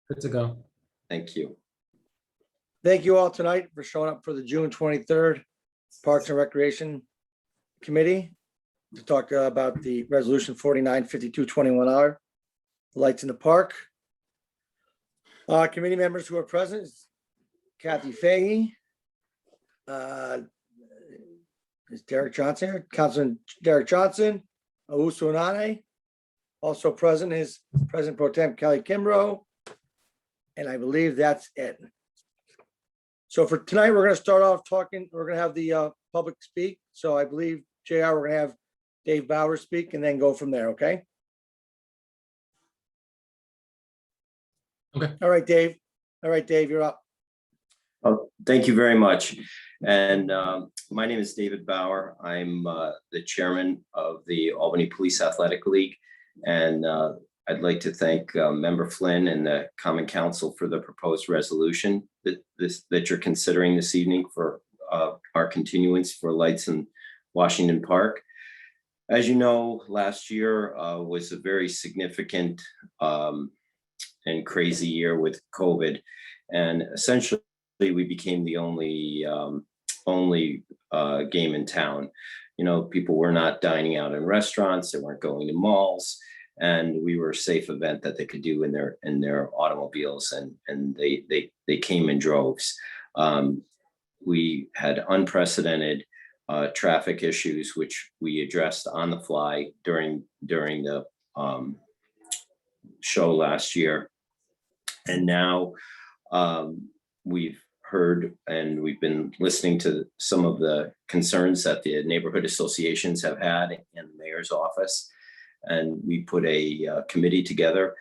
Good to go. Thank you. Thank you all tonight for showing up for the June 23rd Parks and Recreation Committee to talk about the resolution 49-5221R, lights in the park. Committee members who are present is Kathy Fahey, is Derek Johnson here, Councilman Derek Johnson, Owusu Anane. Also present is President Pro Tem Kelly Kimbrough, and I believe that's it. So for tonight, we're going to start off talking, we're going to have the public speak. So I believe, JR, we're going to have Dave Bauer speak and then go from there, okay? Okay. All right, Dave. All right, Dave, you're up. Oh, thank you very much. And my name is David Bauer. I'm the chairman of the Albany Police Athletic League. And I'd like to thank Member Flynn and the Common Council for the proposed resolution that you're considering this evening for our continuance for lights in Washington Park. As you know, last year was a very significant and crazy year with COVID. And essentially, we became the only game in town. You know, people were not dining out in restaurants, they weren't going to malls, and we were a safe event that they could do in their automobiles, and they came in droves. We had unprecedented traffic issues, which we addressed on the fly during the show last year, and now we've heard and we've been listening to some of the concerns that the neighborhood associations have had in the mayor's office. And we put a committee together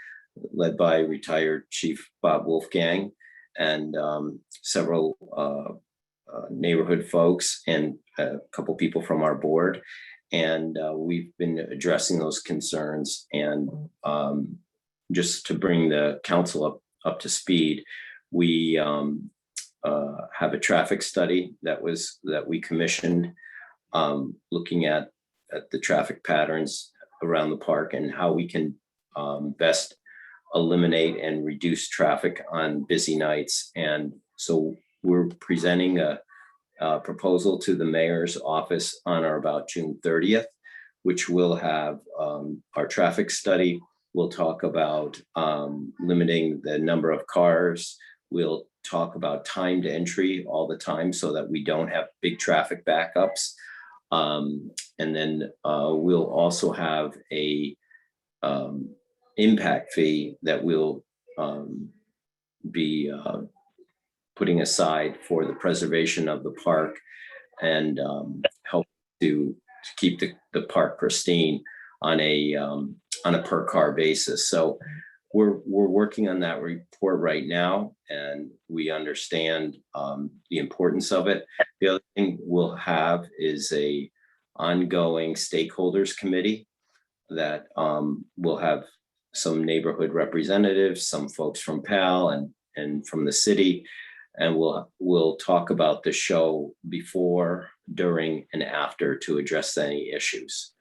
led by retired Chief Bob Wolfgang and several neighborhood folks and a couple people from our board. And we've been addressing those concerns. And just to bring the council up to speed, we have a traffic study that we commissioned, looking at the traffic patterns around the park and how we can best eliminate and reduce traffic on busy nights. And so we're presenting a proposal to the mayor's office on or about June 30th, which will have our traffic study. We'll talk about limiting the number of cars. We'll talk about timed entry all the time so that we don't have big traffic backups. And then we'll also have a impact fee that we'll be putting aside for the preservation of the park and help to keep the park pristine on a per car basis. So we're working on that report right now, and we understand the importance of it. The other thing we'll have is a ongoing stakeholders committee that will have some neighborhood representatives, some folks from PAL and from the city, and we'll talk about the show before, during, and after to address any issues.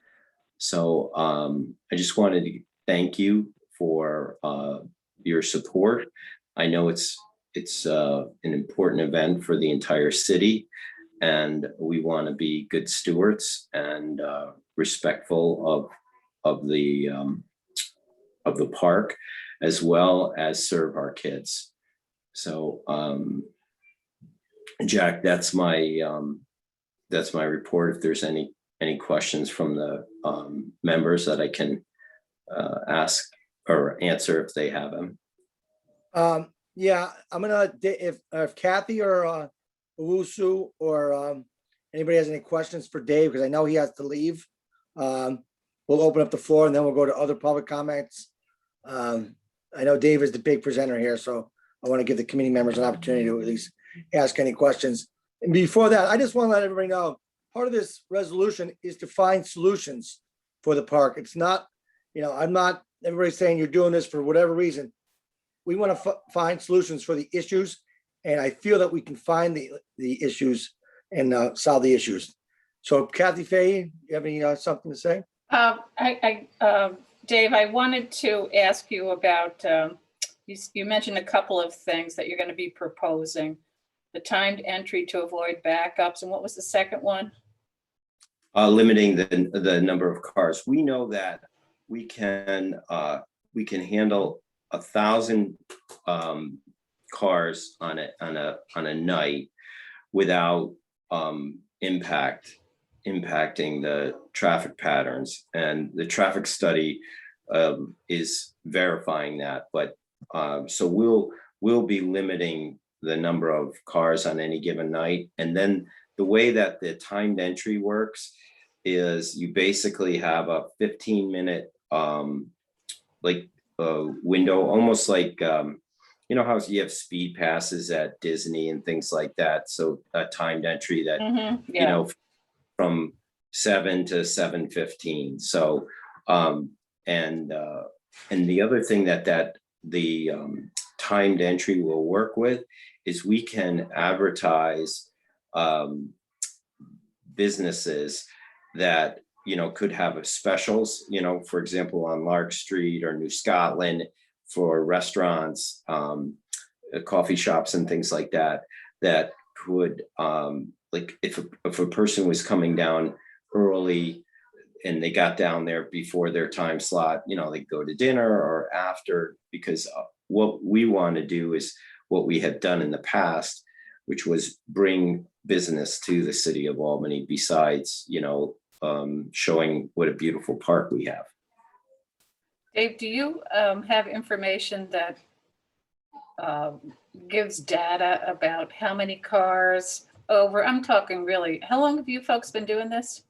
So I just wanted to thank you for your support. I know it's an important event for the entire city, and we want to be good stewards and respectful of the park, as well as serve our kids. So Jack, that's my report. If there's any questions from the members that I can ask or answer if they have them. Yeah, I'm gonna, if Kathy or Owusu or anybody has any questions for Dave, because I know he has to leave, we'll open up the floor and then we'll go to other public comments. I know Dave is the big presenter here, so I want to give the committee members an opportunity to at least ask any questions. And before that, I just want to let everybody know, part of this resolution is to find solutions for the park. It's not, I'm not, everybody's saying you're doing this for whatever reason. We want to find solutions for the issues, and I feel that we can find the issues and solve the issues. So Kathy Fahey, you have any something to say? Dave, I wanted to ask you about You mentioned a couple of things that you're going to be proposing. The timed entry to avoid backups, and what was the second one? Limiting the number of cars. We know that we can handle 1,000 cars on a night without impacting the traffic patterns, and the traffic study is verifying that. But so we'll be limiting the number of cars on any given night, and then the way that the timed entry works is you basically have a 15-minute window, almost like you know how you have speed passes at Disney and things like that. So a timed entry that you know, from 7 to 7:15. So and the other thing that the timed entry will work with is we can advertise businesses that, you know, could have specials, you know, for example, on Lark Street or New Scotland, for restaurants, coffee shops and things like that, that could, like if a person was coming down early and they got down there before their time slot, you know, they go to dinner or after, because what we want to do is what we have done in the past, which was bring business to the city of Albany, besides, you know, showing what a beautiful park we have. Dave, do you have information that gives data about how many cars over? I'm talking really, how long have you folks been doing this?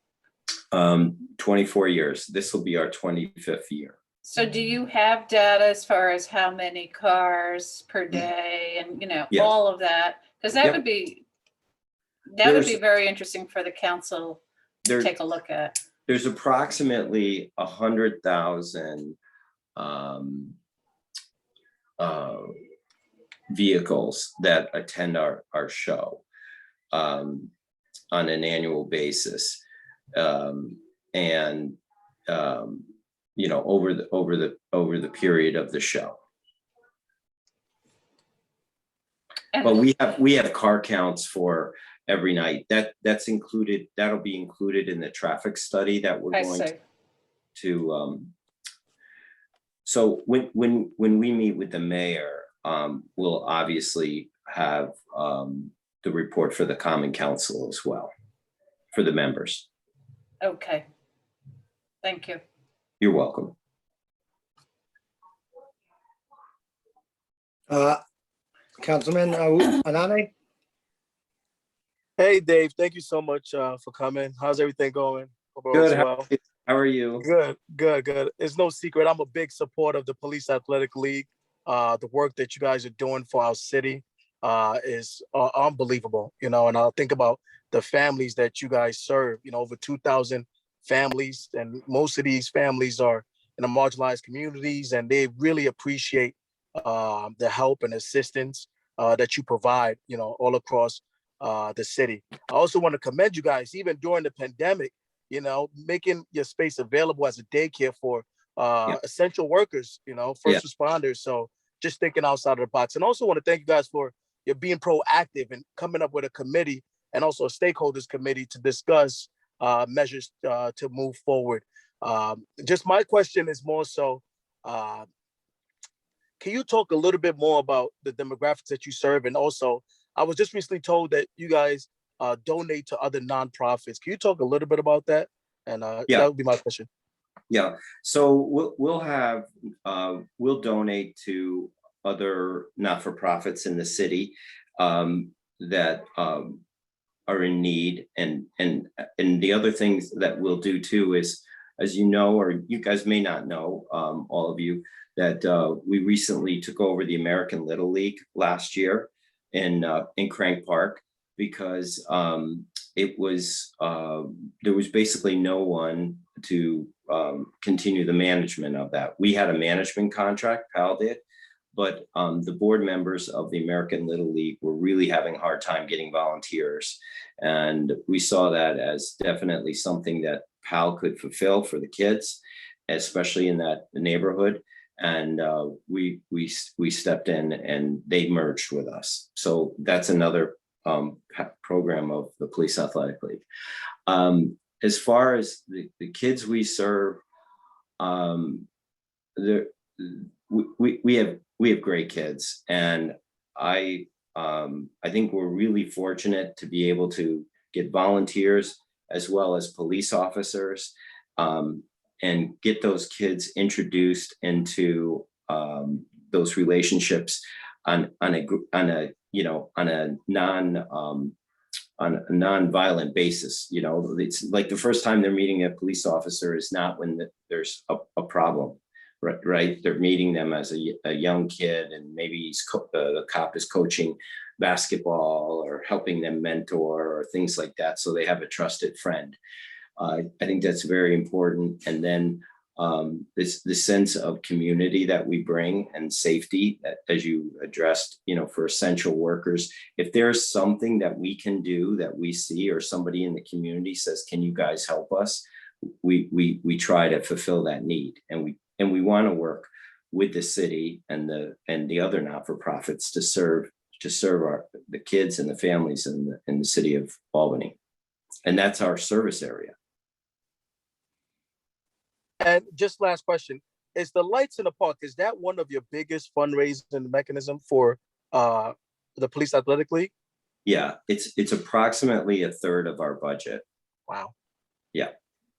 24 years. This will be our 25th year. So do you have data as far as how many cars per day and, you know, Yes. all of that? Because that Yep. would be very interesting for the council to take a look at. There's approximately 100,000 vehicles that attend our show on an annual basis, and you know, over the period of the show. But we have car counts for every night. That's included. That'll be included in the traffic study that we're going to. So when we meet with the mayor, we'll obviously have the report for the Common Council as well, for the members. Okay. Thank you. You're welcome. Councilman Anane? Hey, Dave, thank you so much for coming. How's everything going? Hope all Good. is well. How are you? Good. It's no secret. I'm a big supporter of the Police Athletic League. The work that you guys are doing for our city is unbelievable, you know, and I'll think about the families that you guys serve, you know, over 2,000 families, and most of these families are in the marginalized communities, and they really appreciate the help and assistance that you provide, you know, all across the city. I also want to commend you guys, even during the pandemic, you know, making your space available as a daycare for essential workers, you know, first responders. So just thinking outside of the box. And also want to thank you guys for your being proactive and coming up with a committee and also a stakeholders committee to discuss measures to move forward. Just my question is more so, can you talk a little bit more about the demographics that you serve? And also, I was just recently told that you guys donate to other nonprofits. Can you talk a little bit about that? And that would be my question. Yeah, so we'll donate to other not-for-profits in the city that are in need, and the other things that we'll do too is, as you know, or you guys may not know, all of you, that we recently took over the American Little League last year in Crank Park, because it was there was basically no one to continue the management of that. We had a management contract, PAL did, but the board members of the American Little League were really having a hard time getting volunteers. And we saw that as definitely something that PAL could fulfill for the kids, especially in that neighborhood. And we stepped in and they merged with us. So that's another program of the Police Athletic League. As far as the kids we serve, we have great kids, and I think we're really fortunate to be able to get volunteers as well as police officers, and get those kids introduced into those relationships on a non-violent basis. You know, it's like the first time they're meeting a police officer is not when there's a problem, right? They're meeting them as a young kid, and maybe the cop is coaching basketball or helping them mentor or things like that, so they have a trusted friend. I think that's very important. And then the sense of community that we bring, and safety, as you addressed, you know, for essential workers. If there's something that we can do that we see, or somebody in the community says, can you guys help us? We try to fulfill that need, and we want to work with the city and the other not-for-profits to serve the kids and the families in the city of Albany. And that's our service area. And just last question, is the lights in the park, is that one of your biggest fundraising mechanism for the Police Athletic League? Yeah, it's approximately a third of our budget. Wow. Yeah,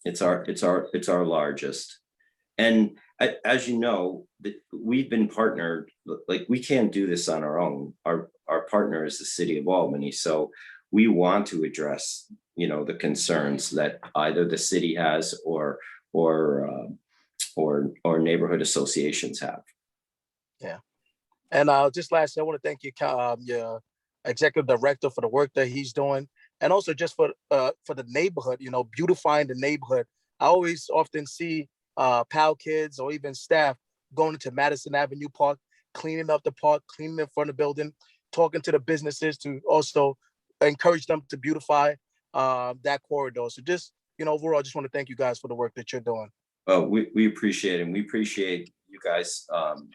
it's our largest. And as you know, we've been partnered, like we can't do this on our own. Our partner is the city of Albany. So we want to address, you know, the concerns that either the city has or neighborhood associations have. Yeah. And just lastly, I want to thank you, your executive director, for the work that he's doing, and also just for the neighborhood, you know, beautifying the neighborhood. I always often see PAL kids or even staff going into Madison Avenue Park, cleaning up the park, cleaning in front of the building, talking to the businesses to also encourage them to beautify that corridor. So just, you know, overall, I just want to thank you guys for the work that you're doing. Well, we appreciate it. And we appreciate you guys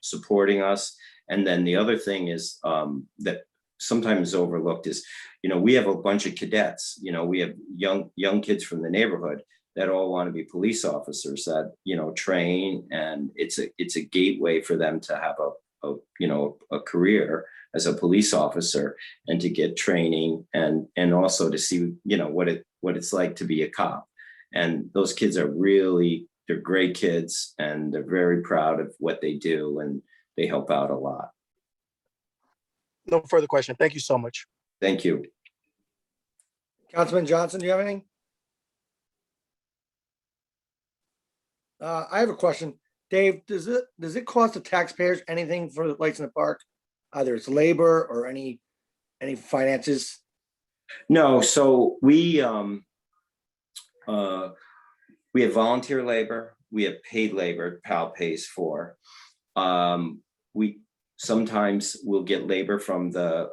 supporting us. And then the other thing is that sometimes overlooked is, you know, we have a bunch of cadets. You know, we have young kids from the neighborhood that all want to be police officers that, you know, train, and it's a gateway for them to have a career as a police officer, and to get training, and also to see, you know, what it's like to be a cop. And those kids they're great kids, and they're very proud of what they do, and they help out a lot. No further question. Thank you so much. Thank you. Councilman Johnson, do you have anything? I have a question. Dave, does it cost the taxpayers anything for the lights in the park? Either it's labor or any finances? No, so we have volunteer labor, we have paid labor, PAL pays for. We sometimes will get labor from the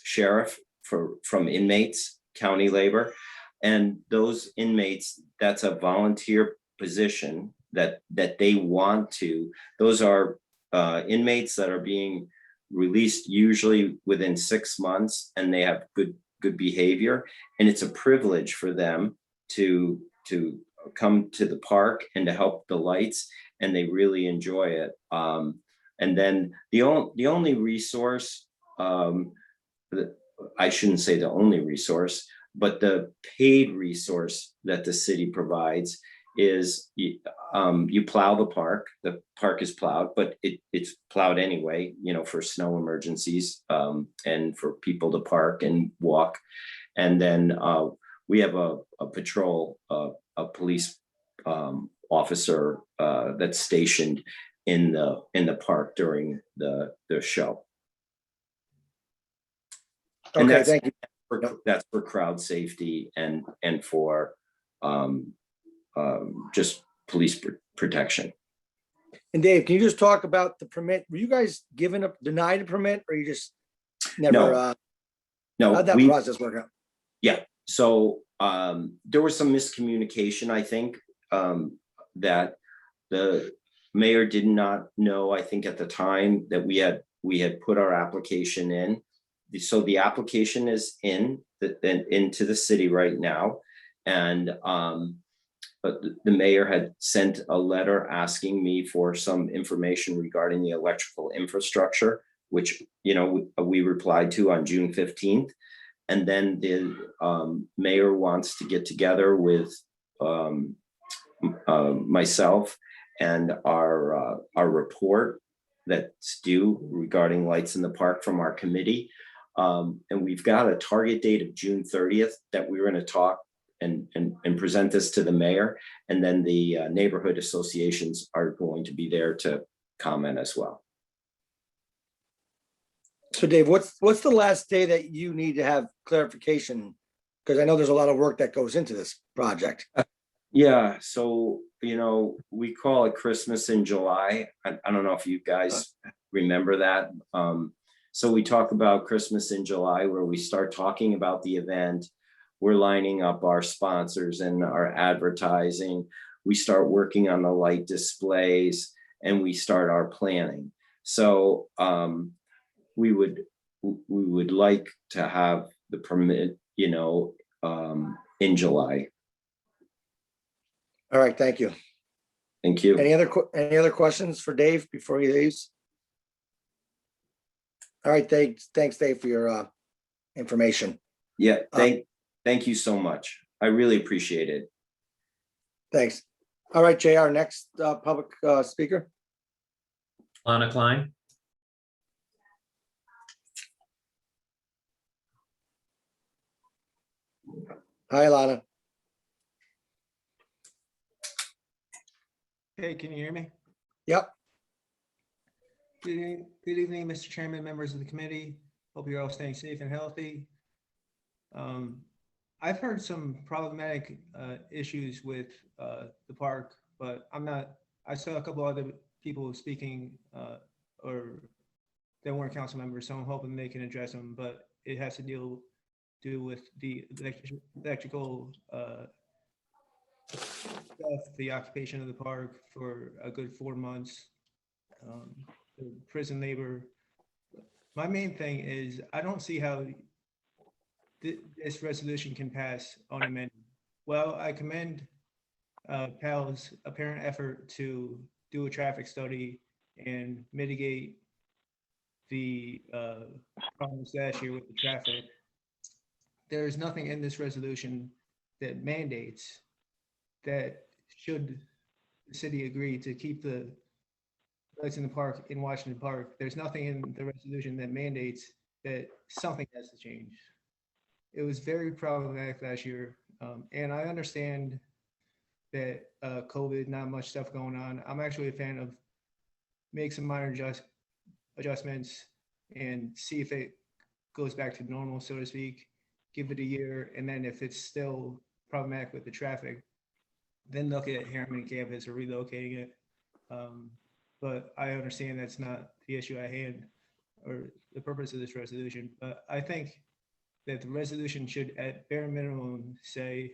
sheriff from inmates, county labor. And those inmates, that's a volunteer position that they want to. Those are inmates that are being released usually within 6 months, and they have good behavior. And it's a privilege for them to come to the park and to help the lights, and they really enjoy it. And then the only resource, I shouldn't say the only resource, but the paid resource that the city provides is you plow the park. The park is plowed, but it's plowed anyway, you know, for snow emergencies, and for people to park and walk. And then we have a patrol, a police officer that's stationed in the park during the show. And Okay, thank you. that's for crowd safety and for just police protection. And Dave, can you just talk about the permit? Were you guys denied a permit, or you just never? No. No, how'd that process work out? Yeah. So there was some miscommunication, I think, that mayor did not know, I think at the time, that we had put our application in. So the application is into the city right now. And but the mayor had sent a letter asking me for some information regarding the electrical infrastructure, which, we replied to on June 15th. And then the mayor wants to get together with myself and our report that's due regarding lights in the park from our committee. And we've got a target date of June 30th that we're going to talk and present this to the mayor. And then the neighborhood associations are going to be there to comment as well. So Dave, what's the last day that you need to have clarification? Because I know there's a lot of work that goes into this project. Yeah, so, we call it Christmas in July. I don't know if you guys remember that. So we talk about Christmas in July, where we start talking about the event. We're lining up our sponsors and our advertising. We start working on the light displays and we start our planning. So we would like to have the permit, in July. All right, thank you. Thank you. Any other questions for Dave before he leaves? All right, thanks, Dave, for your information. Yeah, thank you so much. I really appreciate it. Thanks. All right, JR, next public speaker. Lana Klein. Hi, Lana. Hey, can you hear me? Yep. Good evening, Mr. Chairman, members of the committee. Hope you're all staying safe and healthy. I've heard some problematic issues with the park, but I saw a couple other people speaking or that weren't council members, so I'm hoping they can address them, but it has to do with the electrical the occupation of the park for a good 4 months, the prison labor. My main thing is I don't see how this resolution can pass unamended. Well, I commend PAL's apparent effort to do a traffic study and mitigate the problems last year with the traffic. There's nothing in this resolution that mandates that should the city agree to keep the lights in the park in Washington Park, there's nothing in the resolution that mandates that something has to change. It was very problematic last year. And I understand that COVID, not much stuff going on. I'm actually a fan of make some minor adjustments and see if it goes back to normal, so to speak, give it a year. And then if it's still problematic with the traffic, then look at Harriman campus or relocating it. But I understand that's not the issue at hand or the purpose of this resolution. But I think that the resolution should at bare minimum say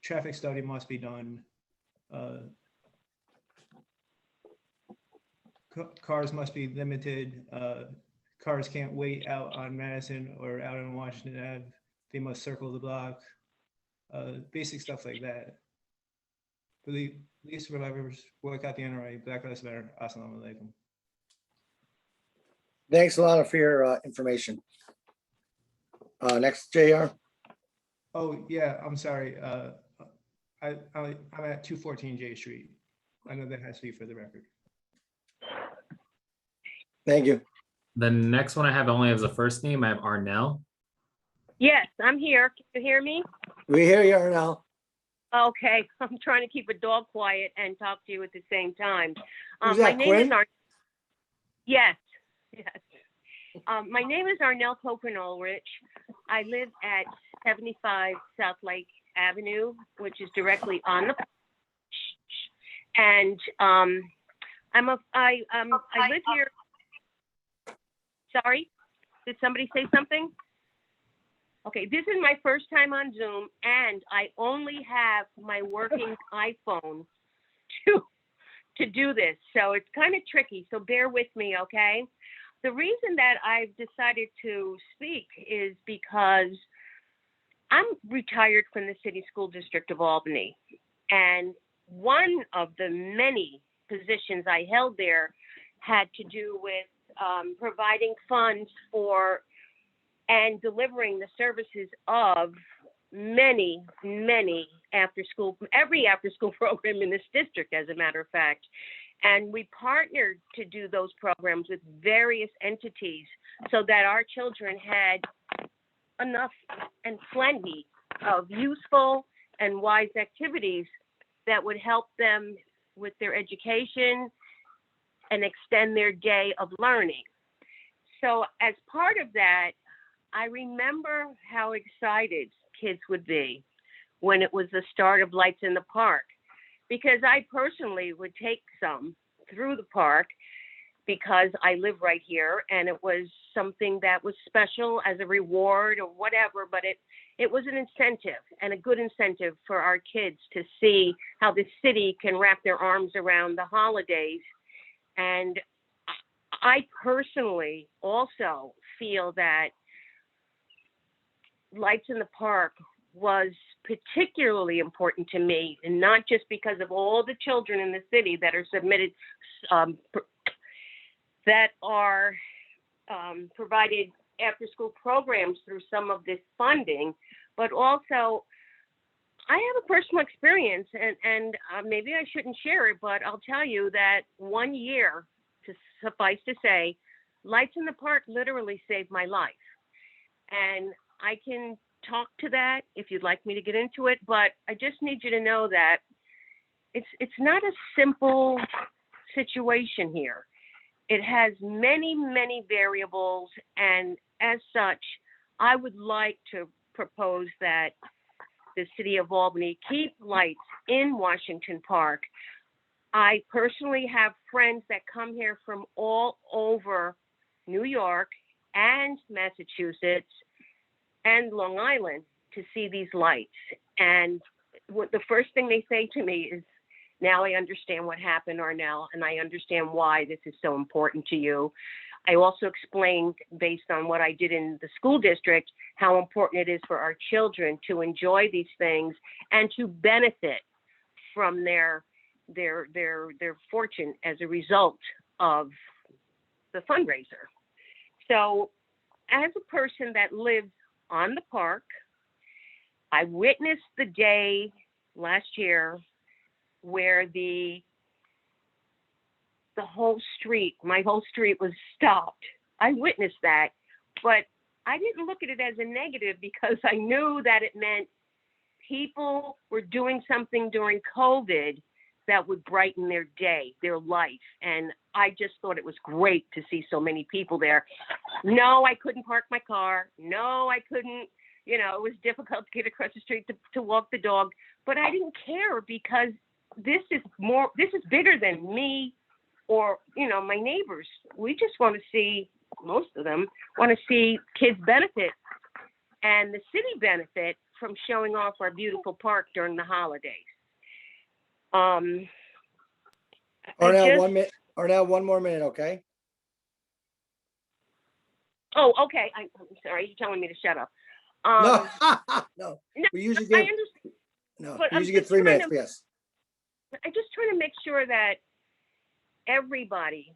traffic study must be done. Cars must be limited. Cars can't wait out on Madison or out on Washington Ave. They must circle the block. Basic stuff like that. For the least survivors, boycott the NRA, Black Lives Matter, Assalamu alaikum. Thanks, Lana, for your information. Next, JR. Oh, yeah, I'm sorry. I'm at 214 J Street. I know that has to be for the record. Thank you. The next one I have only has a first name. I have Arnell. Yes, I'm here. Can you hear me? We hear you, Arnell. Okay, I'm trying to keep a dog quiet and talk to you at the same time. Who's My that, name Quinn? is Yes. My name is Arnell Copenulrich. I live at 75 South Lake Avenue, which is directly on the. And I live here. Sorry, did somebody say something? Okay, this is my first time on Zoom, and I only have my working iPhone to do this. So it's kind of tricky. So bear with me, okay? The reason that I've decided to speak is because I'm retired from the City School District of Albany. And one of the many positions I held there had to do with providing funds for and delivering the services of many every after school program in this district, as a matter of fact. And we partnered to do those programs with various entities so that our children had enough and plenty of useful and wise activities that would help them with their education and extend their day of learning. So as part of that, I remember how excited kids would be when it was the start of Lights in the Park, because I personally would take some through the park because I live right here, and it was something that was special as a reward or whatever, but it was an incentive, and a good incentive for our kids to see how the city can wrap their arms around the holidays. And I personally also feel that Lights in the Park was particularly important to me, and not just because of all the children in the city that are submitted, that are provided after-school programs through some of this funding, but also I have a personal experience, and maybe I shouldn't share it, but I'll tell you that one year, to suffice to say, Lights in the Park literally saved my life. And I can talk to that if you'd like me to get into it, but I just need you to know that it's not a simple situation here. It has many variables, and as such, I would like to propose that the City of Albany keep lights in Washington Park. I personally have friends that come here from all over New York and Massachusetts and Long Island to see these lights. And what the first thing they say to me is, now I understand what happened, Arnell, and I understand why this is so important to you. I also explained, based on what I did in the school district, how important it is for our children to enjoy these things and to benefit from their fortune as a result of the fundraiser. So as a person that lives on the park, I witnessed the day last year where the whole street, my whole street was stopped. I witnessed that, but I didn't look at it as a negative because I knew that it meant people were doing something during COVID that would brighten their day, their life. And I just thought it was great to see so many people there. No, I couldn't park my car. No, I couldn't, it was difficult to get across the street to walk the dog, but I didn't care because this is bigger than me or, my neighbors. We just want to see, most of them want to see kids benefit and the city benefit from showing off our beautiful park during the holidays. Arnell, one more minute, okay? Oh, okay. I'm sorry. You're telling me to shut up. No, No, we usually I get, understand. no, but we I'm usually get just 3 trying minutes, yes. I just trying to make sure that everybody,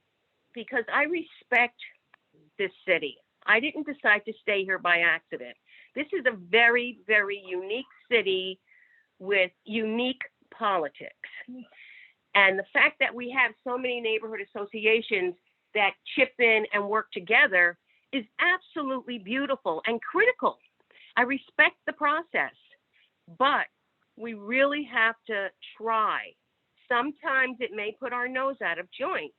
because I respect this city. I didn't decide to stay here by accident. This is a very, very unique city with unique politics. And the fact that we have so many neighborhood associations that chip in and work together is absolutely beautiful and critical. I respect the process, but we really have to try. Sometimes it may put our nose out of joint,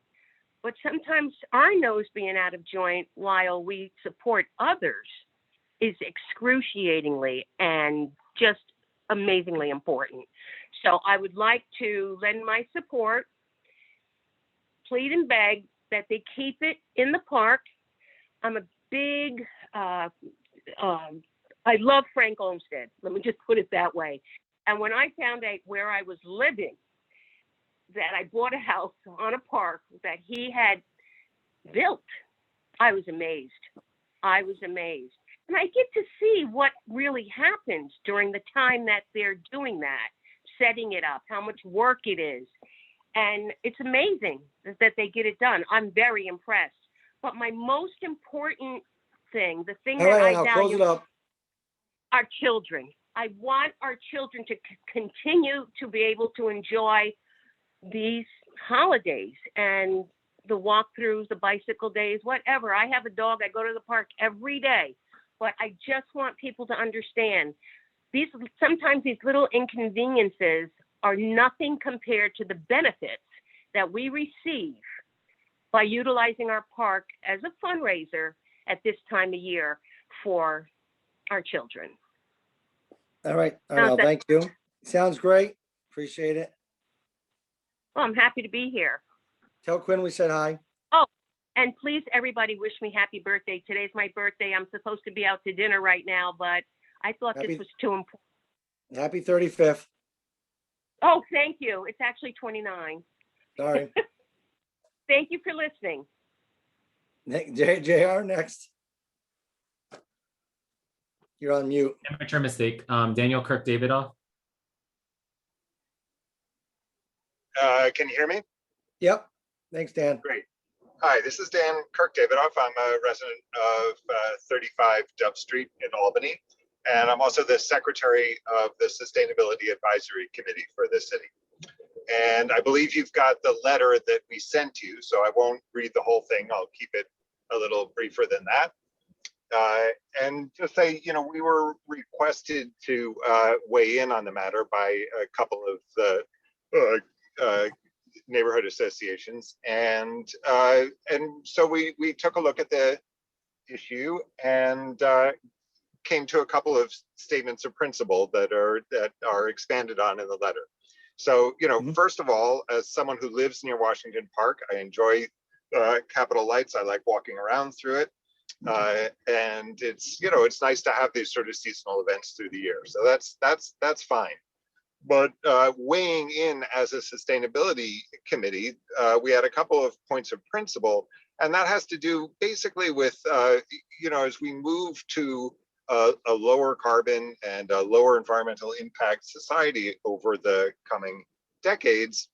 but sometimes our nose being out of joint while we support others is excruciatingly and just amazingly important. So I would like to lend my support, plead and beg that they keep it in the park. I'm a big, I love Frank Olmsted. Let me just put it that way. And when I found out where I was living, that I bought a house on a park that he had built, I was amazed. I was amazed. And I get to see what really happens during the time that they're doing that, setting it up, how much work it is. And it's amazing that they get it done. I'm very impressed. But my most important thing, the thing All that right, I I'll close value, it up. our children. I want our children to continue to be able to enjoy these holidays and the walkthroughs, the bicycle days, whatever. I have a dog. I go to the park every day. But I just want people to understand sometimes these little inconveniences are nothing compared to the benefits that we receive by utilizing our park as a fundraiser at this time of year for our children. All right, How's Arnell, that? thank you. Sounds great. Appreciate it. Well, I'm happy to be here. Tell Quinn we said hi. And please, everybody, wish me happy birthday. Today's my birthday. I'm supposed to be out to dinner right now, but I thought Happy- this was too important. Happy 35th. Oh, thank you. It's actually 29. Sorry. Thank you for listening. JR next. You're on mute. Amateur mistake. Daniel Kirk Davidoff. Can you hear me? Yep. Thanks, Dan. Great. Hi, this is Dan Kirk Davidoff. I'm a resident of 35 Dove Street in Albany, and I'm also the secretary of the Sustainability Advisory Committee for the city. And I believe you've got the letter that we sent you, so I won't read the whole thing. I'll keep it a little briefer than that. And just say, we were requested to weigh in on the matter by a couple of the neighborhood associations, and so we took a look at the issue and came to a couple of statements of principle that are expanded on in the letter. So, first of all, as someone who lives near Washington Park, I enjoy Capitol Lights. I like walking around through it. And it's nice to have these sort of seasonal events through the year. So that's fine. But weighing in as a sustainability committee, we had a couple of points of principle, and that has to do basically with, as we move to a lower carbon and a lower environmental impact society over the coming decades,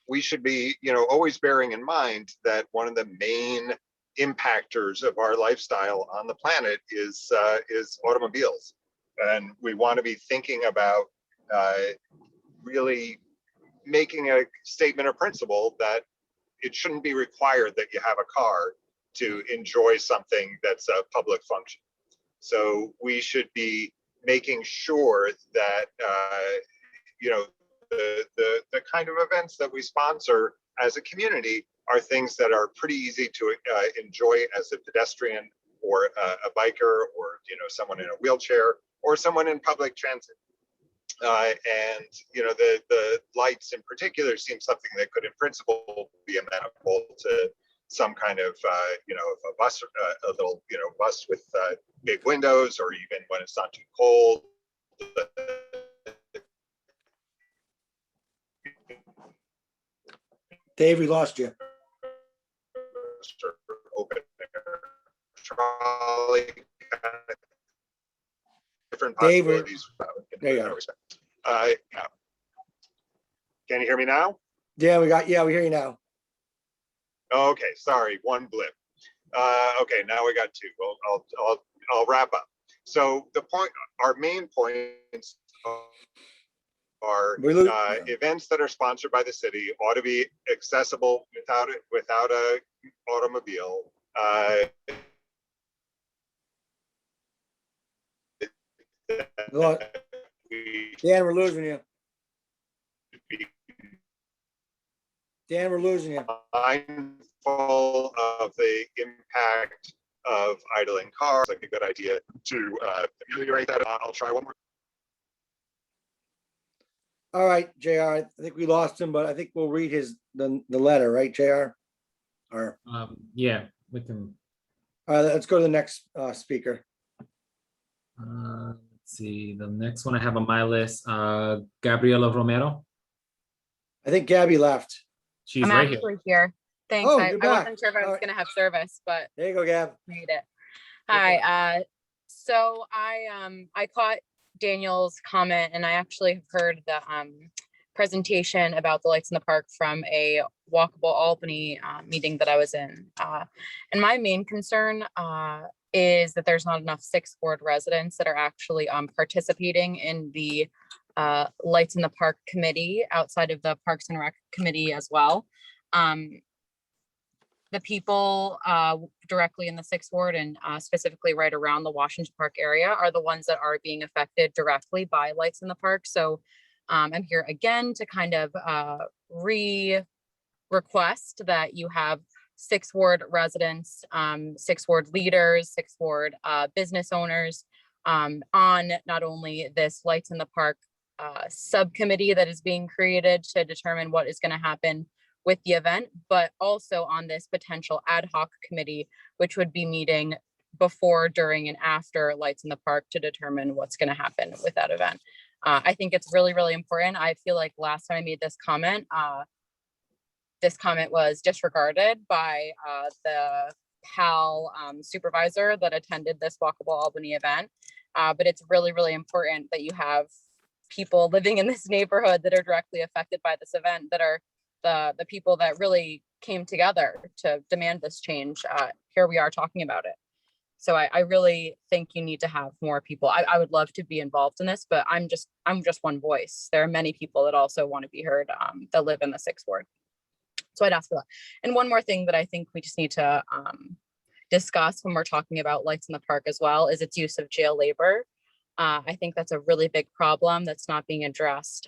we should be, always bearing in mind that one of the main impactors of our lifestyle on the planet is automobiles, and we want to be thinking about really making a statement of principle that it shouldn't be required that you have a car to enjoy something that's a public function. So we should be making sure that the kind of events that we sponsor as a community are things that are pretty easy to enjoy as a pedestrian or a biker, or someone in a wheelchair, or someone in public transit. And the lights in particular seem something that could in principle be amenable to some kind of a bus, a little bus with big windows, or even when it's not too cold. Dave, we lost you. Open air trolley, different Dave, possibilities. there you are. Yeah. Can you hear me now? Yeah, we hear you now. Okay, sorry, one blip. Okay, now we got two. Well, I'll wrap up. So our main points are events that are sponsored by the city ought to be accessible without a automobile. Dan, we're losing you. Dan, we're losing you. Mindful of the impact of idling cars, like a good idea to ameliorate that. I'll try one more. All right, JR, I think we lost him, but I think we'll read the letter, right, JR? Or, Yeah, we can. all right, let's go to the next speaker. Let's see. The next one I have on my list, Gabriela Romero. I I think Gabby left. She's I'm right here. actually here. Thanks. Oh, I you're back. wasn't sure if I was Alright. gonna have service, but There you go, Gab. made it. Go for it. Hi, so I caught Daniel's comment and I actually have heard the presentation about the lights in the park from a Walkable Albany meeting that I was in. And my main concern is that there's not enough Sixth Ward residents that are actually participating in the Lights in the Park committee outside of the Parks and Rec committee as well. The people directly in the Sixth Ward and specifically right around the Washington Park area are the ones that are being affected directly by Lights in the Park. So I'm here again to kind of request that you have Sixth Ward residents, Sixth Ward leaders, Sixth Ward business owners on not only this Lights in the Park subcommittee that is being created to determine what is going to happen with the event, but also on this potential ad hoc committee, which would be meeting before, during, and after Lights in the Park to determine what's going to happen with that event. I think it's really, really important. I feel like last time I made this comment was disregarded by the PAL supervisor that attended this Walkable Albany event. But it's really, really important that you have people living in this neighborhood that are directly affected by this event, that are the people that really came together to demand this change. Here we are talking about it. So I really think you need to have more people. I would love to be involved in this, but I'm just one voice. There are many people that also want to be heard that live in the Sixth Ward. So I'd ask for that. And one more thing that I think we just need to discuss when we're talking about Lights in the Park as well is its use of jail labor. I think that's a really big problem that's not being addressed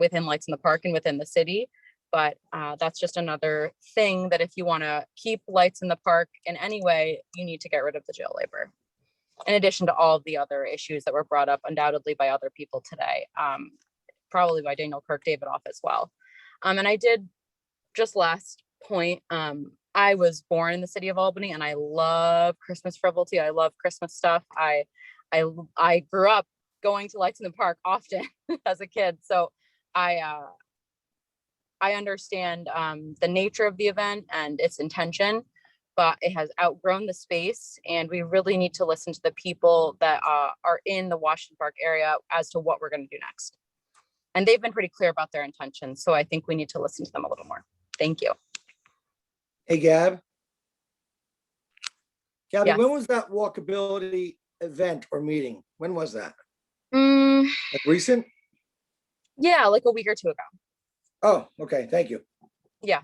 within Lights in the Park and within the city. But that's just another thing that if you want to keep Lights in the Park in any way, you need to get rid of the jail labor. In addition to all of the other issues that were brought up undoubtedly by other people today, probably by Daniel Kirk-Davidoff as well. And I did, just last point, I was born in the city of Albany and I love Christmas frivolity. I love Christmas stuff. I grew up going to Lights in the Park often as a kid. So I understand the nature of the event and its intention, but it has outgrown the space and we really need to listen to the people that are in the Washington Park area as to what we're going to do next. And they've been pretty clear about their intentions. So I think we need to listen to them a little more. Thank you. Hey, Gab. Gabby, Yes. when was that walkability event or meeting? When was that? Like recent? Yeah, like a week or two ago. Oh, okay. Thank you. Yeah.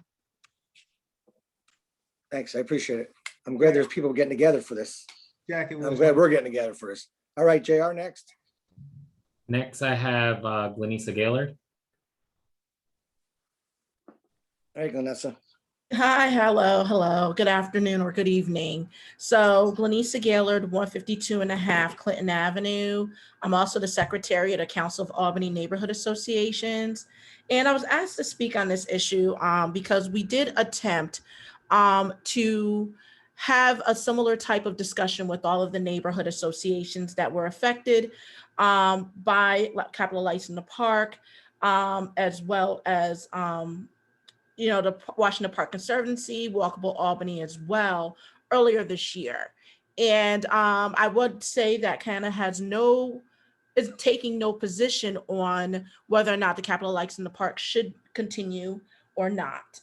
Thanks. I appreciate it. I'm glad there's people getting together for this. Jack, it I'm was, glad we're getting together for this. All right, JR, next. Next, I have Glenisa Gaylord. All right, Glenessa. Hi, hello, good afternoon or good evening. So Glenisa Gaylord, 152 and a half Clinton Avenue. I'm also the secretary of the Council of Albany Neighborhood Associations. And I was asked to speak on this issue because we did attempt to have a similar type of discussion with all of the neighborhood associations that were affected by Capitol Lights in the Park, as well as the Washington Park Conservancy, Walkable Albany as well, earlier this year. And I would say that kind of is taking no position on whether or not the Capitol Lights in the Park should continue or not.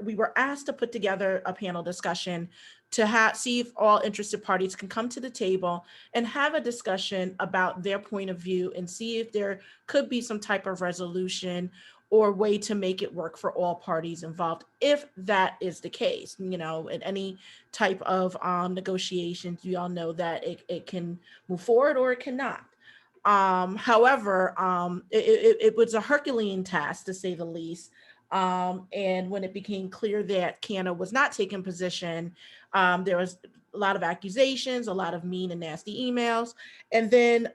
We were asked to put together a panel discussion to see if all interested parties can come to the table and have a discussion about their point of view and see if there could be some type of resolution or way to make it work for all parties involved, if that is the case. In any type of negotiations, you all know that it can move forward or it cannot. However, it was a Herculean task, to say the least. And when it became clear that CANA was not taking position, there was a lot of accusations, a lot of mean and nasty emails. And then,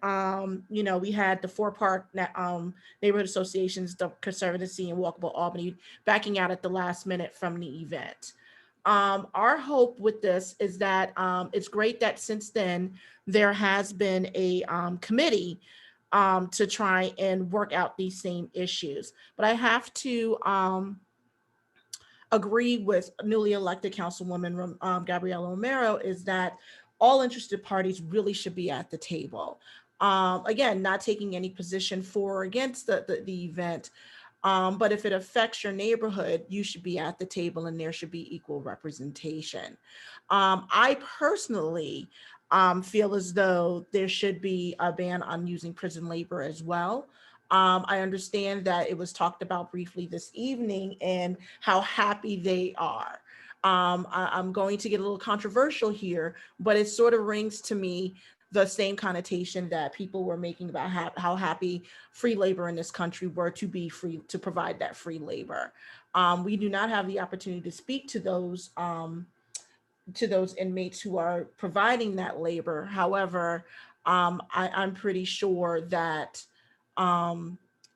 we had the four park neighborhood associations, the Conservancy and Walkable Albany, backing out at the last minute from the event. Our hope with this is that it's great that since then there has been a committee to try and work out these same issues. But I have to agree with newly elected Councilwoman Gabriela Romero is that all interested parties really should be at the table. Again, not taking any position for or against the event, but if it affects your neighborhood, you should be at the table and there should be equal representation. I personally feel as though there should be a ban on using prison labor as well. I understand that it was talked about briefly this evening and how happy they are. I'm going to get a little controversial here, but it sort of rings to me the same connotation that people were making about how happy free labor in this country were to be free to provide that free labor. We do not have the opportunity to speak to those inmates who are providing that labor. However, I'm pretty sure that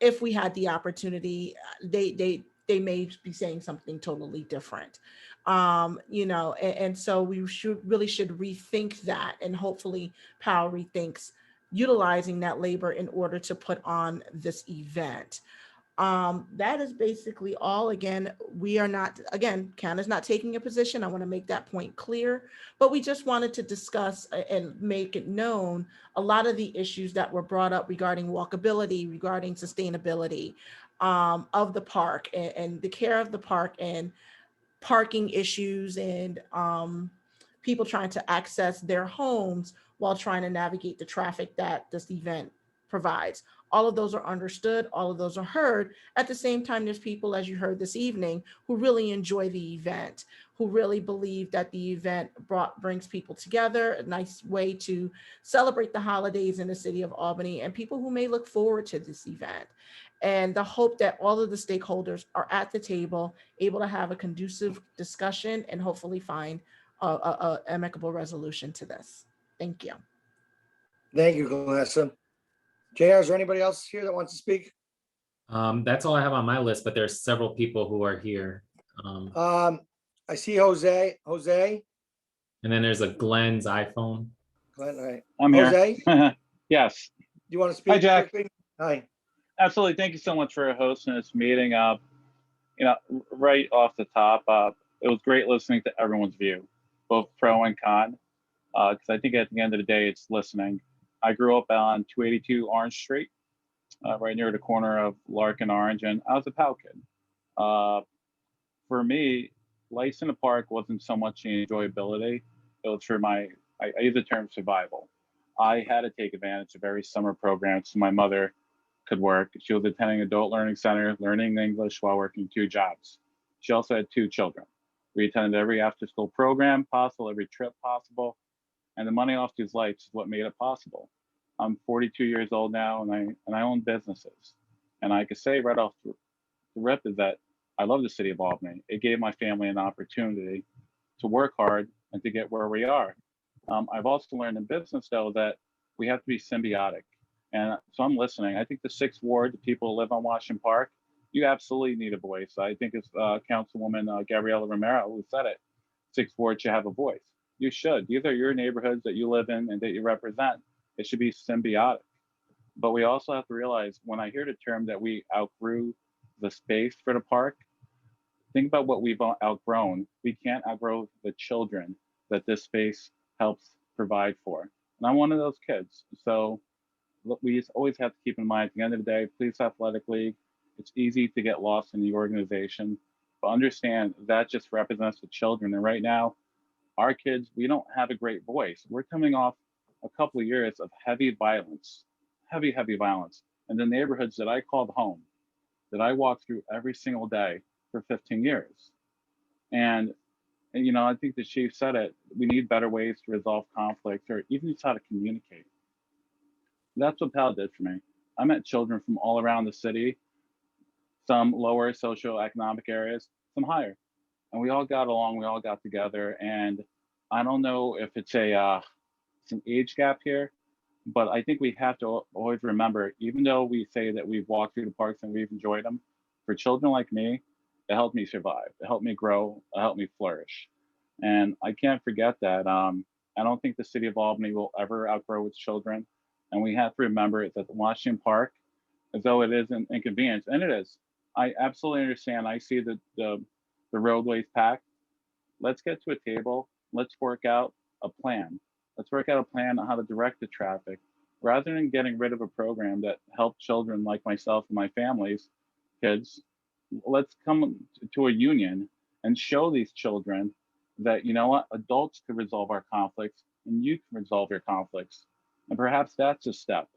if we had the opportunity, they may be saying something totally different. And so we really should rethink that, and hopefully Powell rethinks utilizing that labor in order to put on this event. That is basically all. Again, Canada's not taking a position. I want to make that point clear, but we just wanted to discuss and make it known a lot of the issues that were brought up regarding walkability, regarding sustainability of the park and the care of the park and parking issues and people trying to access their homes while trying to navigate the traffic that this event provides. All of those are understood, all of those are heard. At the same time, there's people, as you heard this evening, who really enjoy the event, who really believe that the event brings people together, a nice way to celebrate the holidays in the city of Albany, and people who may look forward to this event. And the hope that all of the stakeholders are at the table, able to have a conducive discussion and hopefully find a amicable resolution to this. Thank you. Thank you, Vanessa. JR, is there anybody else here that wants to speak? That's all I have on my list, but there's several people who are here. I see Jose. Jose? And then there's a Glenn's iPhone. Glenn, all right. I'm here. Jose, Yes, you want to speak? Hi, Jack. quickly? Hi. absolutely. Thank you so much for hosting this meeting. Right off the top, it was great listening to everyone's view, both pro and con, because I think at the end of the day, it's listening. I grew up on 282 Orange Street, right near the corner of Lark and Orange, and I was a POW kid. For me, lights in the park wasn't so much the enjoyability. It was for I use the term survival. I had to take advantage of every summer program so my mother could work. She was attending adult learning center, learning English while working 2 jobs. She also had 2 children. We attended every after school program possible, every trip possible. And the money off these lights is what made it possible. I'm 42 years old now, and I own businesses. And I could say right off the rip is that I love the city of Albany. It gave my family an opportunity to work hard and to get where we are. I've also learned in business, though, that we have to be symbiotic. And so I'm listening. I think the 6th Ward, the people who live on Washington Park, you absolutely need a voice. I think it's Councilwoman Gabriela Romero who said it. 6th Ward should have a voice. You should. These are your neighborhoods that you live in and that you represent. It should be symbiotic. But we also have to realize when I hear the term that we outgrew the space for the park, think about what we've outgrown. We can't outgrow the children that this space helps provide for. And I'm one of those kids. So we just always have to keep in mind at the end of the day, Police Athletic League, it's easy to get lost in the organization, but understand that just represents the children. And right now, our kids, we don't have a great voice. We're coming off a couple of years of heavy violence, heavy violence. And the neighborhoods that I called home, that I walked through every single day for 15 years. And I think the chief said it, we need better ways to resolve conflict or even just how to communicate. That's what PAL did for me. I met children from all around the city, some lower socioeconomic areas, some higher. And we all got along, we all got together. And I don't know if it's an age gap here, but I think we have to always remember, even though we say that we've walked through the parks and we've enjoyed them, for children like me, it helped me survive, it helped me grow, it helped me flourish. And I can't forget that. I don't think the city of Albany will ever outgrow its children. And we have to remember it's at the Washington Park, as though it is an inconvenience, and it is. I absolutely understand. I see the roadways packed. Let's get to a table. Let's work out a plan. Let's work out a plan on how to direct the traffic, rather than getting rid of a program that helped children like myself and my family's kids. Let's come to a union and show these children that, you know what, adults can resolve our conflicts and you can resolve your conflicts. And perhaps that's a step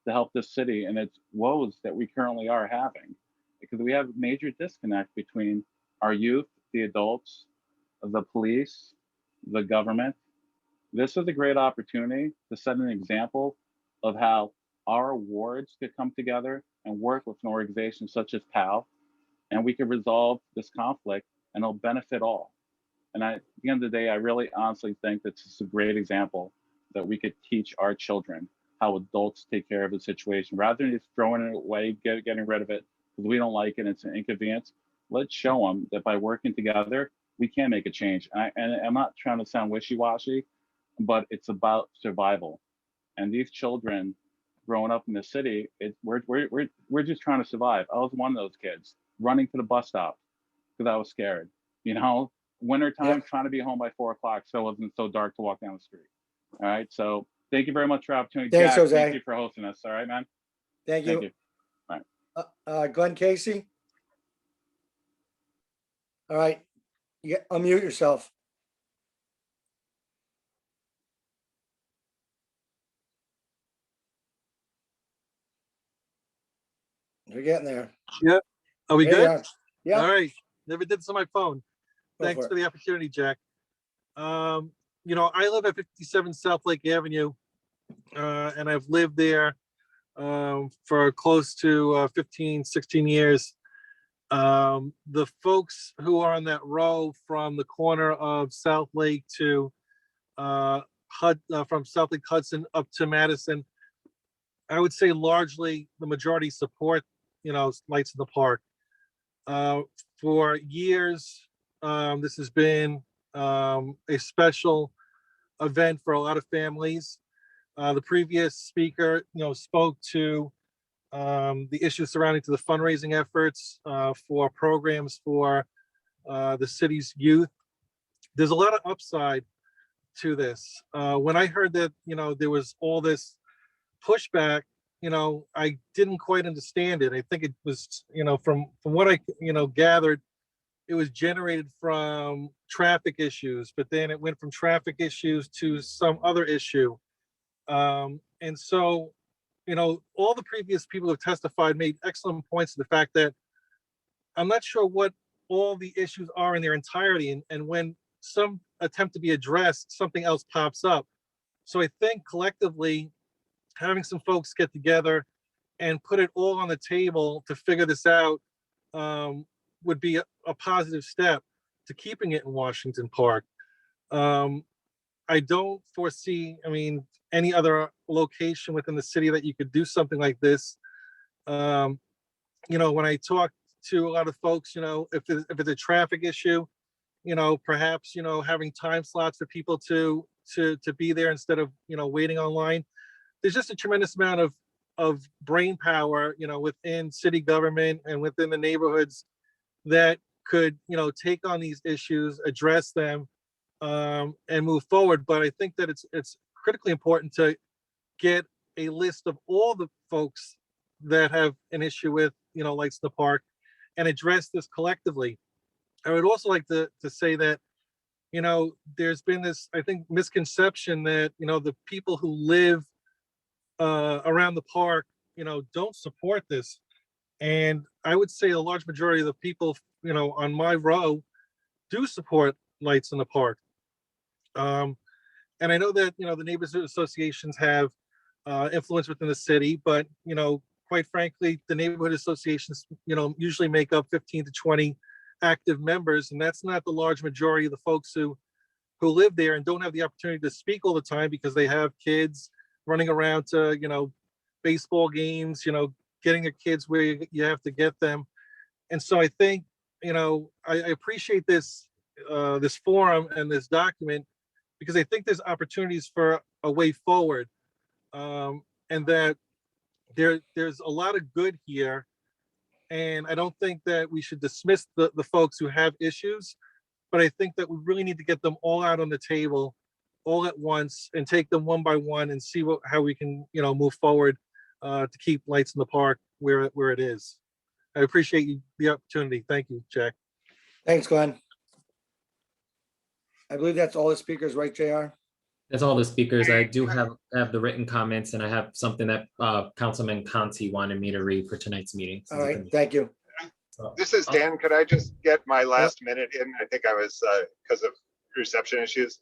to help the city and its woes that we currently are having, because we have a major disconnect between our youth, the adults, the police, the government. This is a great opportunity to set an example of how our wards could come together and work with an organization such as PAL, and we could resolve this conflict and it'll benefit all. And at the end of the day, I really honestly think that this is a great example that we could teach our children how adults take care of the situation, rather than just throwing it away, getting rid of it because we don't like it, it's an inconvenience. Let's show them that by working together, we can make a change. And I'm not trying to sound wishy-washy, but it's about survival. And these children growing up in the city, we're just trying to survive. I was one of those kids running to the bus stop because I was scared. You know, wintertime, trying to be home by 4 o'clock so it wasn't so dark to walk down the street. All right, so thank you very much for the opportunity. Thanks, Jack, Jose. thank you for hosting us. All right, man. Thank you. Thank you. Glenn Casey? All right, unmute yourself. You're getting there. Yep. Are we There you good? are. Yeah. All right. Never did this on my phone. Go Thanks for for the opportunity, Jack. You know, I live at 57 South Lake Avenue, and I've lived there for close to 15, 16 years. The folks who are on that row from the corner of South Lake to from South Lake Hudson up to Madison, I would say largely the majority support, you know, Lights in the Park. For years, this has been a special event for a lot of families. The previous speaker, you know, spoke to the issues surrounding to the fundraising efforts for programs for the city's youth. There's a lot of upside to this. When I heard that, you know, there was all this pushback, you know, I didn't quite understand it. I think it was, you know, from what I, you know, gathered, it was generated from traffic issues, but then it went from traffic issues to some other issue. And so, you know, all the previous people who have testified made excellent points to the fact that I'm not sure what all the issues are in their entirety. And when some attempt to be addressed, something else pops up. So I think collectively, having some folks get together and put it all on the table to figure this out would be a positive step to keeping it in Washington Park. I don't foresee, I mean, any other location within the city that you could do something like this. You know, when I talk to a lot of folks, you know, if it's a traffic issue, you know, perhaps, you know, having time slots for people to be there instead of, you know, waiting online. There's just a tremendous amount of brain power, you know, within city government and within the neighborhoods that could, you know, take on these issues, address them, and move forward. But I think that it's critically important to get a list of all the folks that have an issue with, you know, Lights in the Park and address this collectively. I would also like to say that, you know, there's been this, I think, misconception that, you know, the people who live around the park, you know, don't support this. And I would say a large majority of the people, you know, on my row do support Lights in the Park. And I know that, you know, the neighborhood associations have influence within the city, but, you know, quite frankly, the neighborhood associations, you know, usually make up 15 to 20 active members. And that's not the large majority of the folks who live there and don't have the opportunity to speak all the time because they have kids running around to, you know, baseball games, you know, getting their kids where you have to get them. And so I think, you know, I appreciate this this forum and this document because I think there's opportunities for a way forward. and that there's a lot of good here. And I don't think that we should dismiss the folks who have issues, but I think that we really need to get them all out on the table all at once and take them one by one and see how we can, move forward to keep lights in the park where it is. I appreciate the opportunity. Thank you, Jack. Thanks, Glenn. I believe that's all the speakers, right, JR? That's all the speakers. I do have the written comments, and I have something that Councilman Conti wanted me to read for tonight's meeting. All right, thank you. So, This is Dan. Could I just get my last minute in? I think I was, because of reception issues.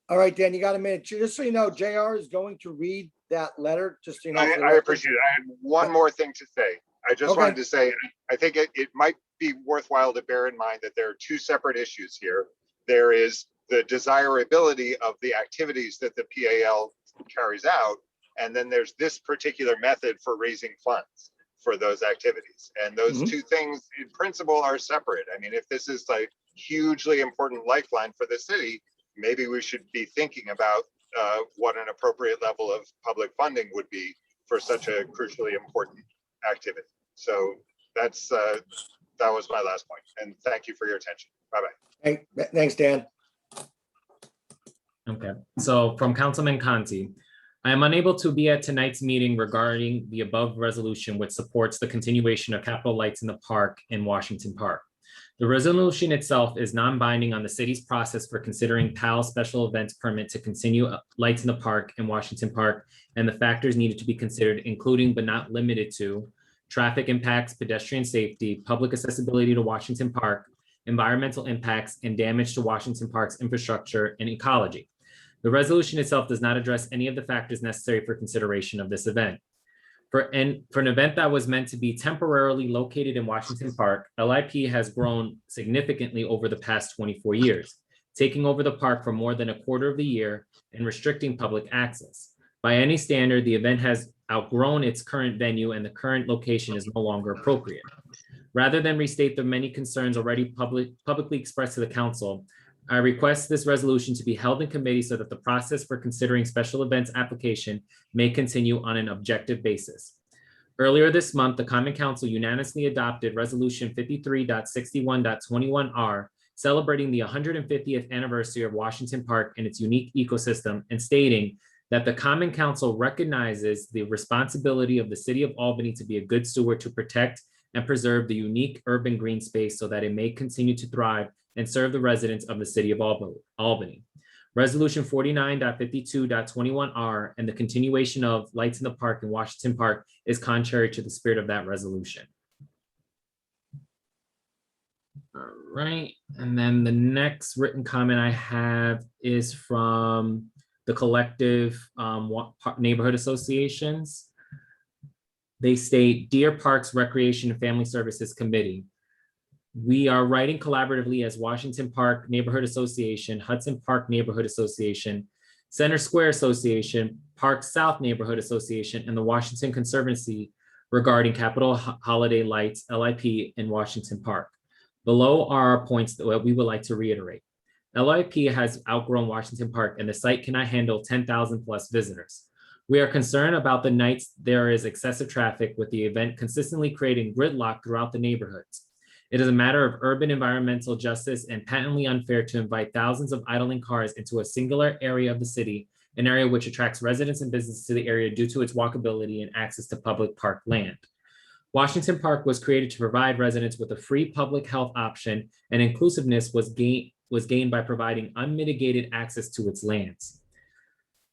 All right, Dan, you got a minute. Just so you know, JR is going to read that letter, just so you know. for the I record. appreciate it. I had one more thing to say. I just Okay. wanted to say, I think it might be worthwhile to bear in mind that there are two separate issues here. There is the desirability of the activities that the PAL carries out, and then there's this particular method for raising funds for those activities. And those two things in principle are separate. I mean, if this is like hugely important lifeline for the city, maybe we should be thinking about what an appropriate level of public funding would be for such a crucially important activity. So that was my last point. And thank you for your attention. Bye-bye. Thanks, Dan. okay, so from Councilman Conti, I am unable to be at tonight's meeting regarding the above resolution, which supports the continuation of capital lights in the park in Washington Park. The resolution itself is non-binding on the city's process for considering PAL special events permit to continue lights in the park in Washington Park, and the factors needed to be considered, including but not limited to traffic impacts, pedestrian safety, public accessibility to Washington Park, environmental impacts, and damage to Washington Park's infrastructure and ecology. The resolution itself does not address any of the factors necessary for consideration of this event. For an event that was meant to be temporarily located in Washington Park, LIP has grown significantly over the past 24 years, taking over the park for more than a quarter of the year and restricting public access. By any standard, the event has outgrown its current venue and the current location is no longer appropriate. Rather than restate the many concerns already publicly expressed to the council, I request this resolution to be held in committee so that the process for considering special events application may continue on an objective basis. Earlier this month, the Common Council unanimously adopted Resolution 53.61.21R, celebrating the 150th anniversary of Washington Park and its unique ecosystem, and stating that the Common Council recognizes the responsibility of the City of Albany to be a good steward to protect and preserve the unique urban green space so that it may continue to thrive and serve the residents of the City of Albany. Resolution 49.52.21R and the continuation of lights in the park in Washington Park is contrary to the spirit of that resolution. All right, and then the next written comment I have is from the collective neighborhood associations. They state, Deer Parks Recreation and Family Services Committee. We are writing collaboratively as Washington Park Neighborhood Association, Hudson Park Neighborhood Association, Center Square Association, Park South Neighborhood Association, and the Washington Conservancy regarding Capitol Holiday Lights, LIP, in Washington Park. Below are points that we would like to reiterate. LIP has outgrown Washington Park and the site cannot handle 10,000 plus visitors. We are concerned about the nights there is excessive traffic, with the event consistently creating gridlock throughout the neighborhoods. It is a matter of urban environmental justice and patently unfair to invite thousands of idling cars into a singular area of the city, an area which attracts residents and businesses to the area due to its walkability and access to public park land. Washington Park was created to provide residents with a free public health option, and inclusiveness was gained by providing unmitigated access to its lands.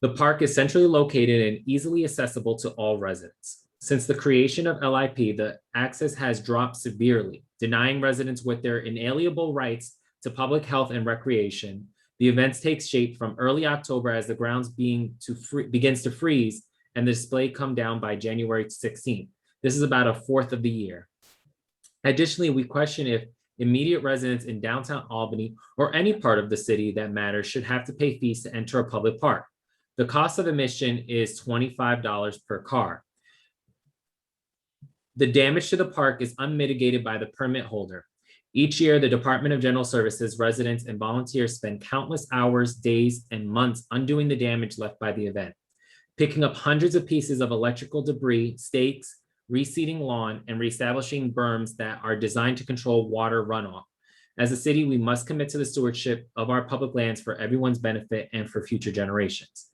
The park is centrally located and easily accessible to all residents. Since the creation of LIP, the access has dropped severely, denying residents with their inalienable rights to public health and recreation. The events take shape from early October as the grounds begins to freeze and the display come down by January 16th. This is about a fourth of the year. Additionally, we question if immediate residents in downtown Albany or any part of the city that matters should have to pay fees to enter a public park. The cost of admission is $25 per car. The damage to the park is unmitigated by the permit holder. Each year, the Department of General Services, residents, and volunteers spend countless hours, days, and months undoing the damage left by the event. picking up hundreds of pieces of electrical debris, stakes, reseeding lawn, and reestablishing berms that are designed to control water runoff. As a city, we must commit to the stewardship of our public lands for everyone's benefit and for future generations.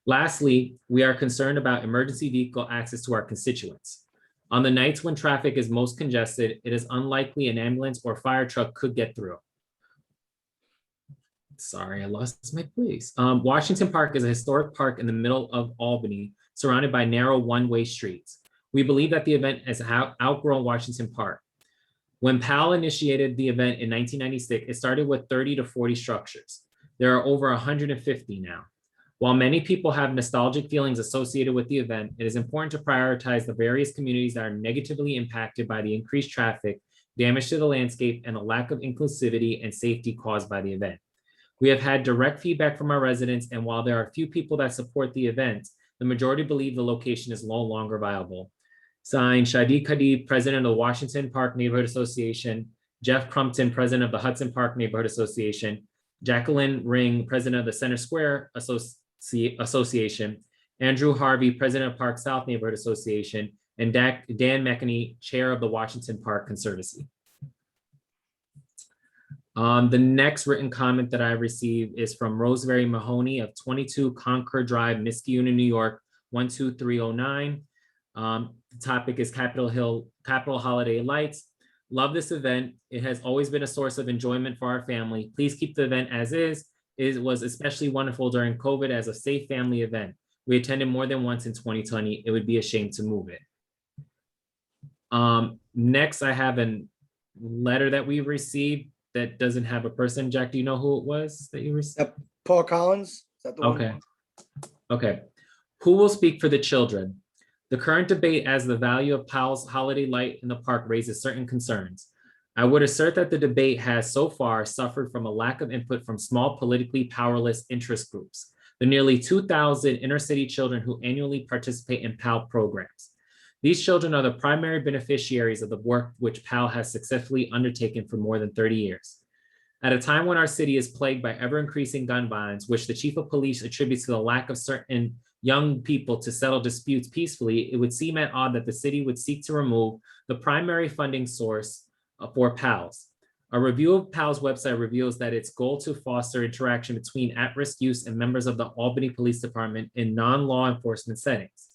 Lastly, we are concerned about emergency vehicle access to our constituents. On the nights when traffic is most congested, it is unlikely an ambulance or fire truck could get through. Sorry, I lost my place. Washington Park is a historic park in the middle of Albany, surrounded by narrow one-way streets. We believe that the event has outgrown Washington Park. When PAL initiated the event in 1996, it started with 30 to 40 structures. There are over 150 now. While many people have nostalgic feelings associated with the event, it is important to prioritize the various communities that are negatively impacted by the increased traffic, damage to the landscape, and the lack of inclusivity and safety caused by the event. We have had direct feedback from our residents, and while there are a few people that support the event, the majority believe the location is no longer viable. Signed, Shadi Khadib, President of the Washington Park Neighborhood Association, Jeff Crumpton, President of the Hudson Park Neighborhood Association, Jacqueline Ring, President of the Center Square Association, Andrew Harvey, President of Park South Neighborhood Association, and Dan McKinney, Chair of the Washington Park Conservancy. The next written comment that I received is from Rosemary Mahoney of 22 Concord Drive, Niskayuna, New York, 12309. The topic is Capitol Holiday Lights. Love this event. It has always been a source of enjoyment for our family. Please keep the event as is. It was especially wonderful during COVID as a safe family event. We attended more than once in 2020. It would be a shame to move it. Next, I have a letter that we received that doesn't have a person. Jack, do you know who it was that you received? Paul Collins? Is that the one? Okay. Okay. Who will speak for the children? The current debate as the value of Powell's holiday light in the park raises certain concerns. I would assert that the debate has so far suffered from a lack of input from small politically powerless interest groups, the nearly 2,000 inner city children who annually participate in PAL programs. These children are the primary beneficiaries of the work which PAL has successfully undertaken for more than 30 years. At a time when our city is plagued by ever-increasing gun violence, which the chief of police attributes to the lack of certain young people to settle disputes peacefully, it would seem at odd that the city would seek to remove the primary funding source for PALs. A review of PAL's website reveals that its goal to foster interaction between at-risk youth and members of the Albany Police Department in non-law enforcement settings.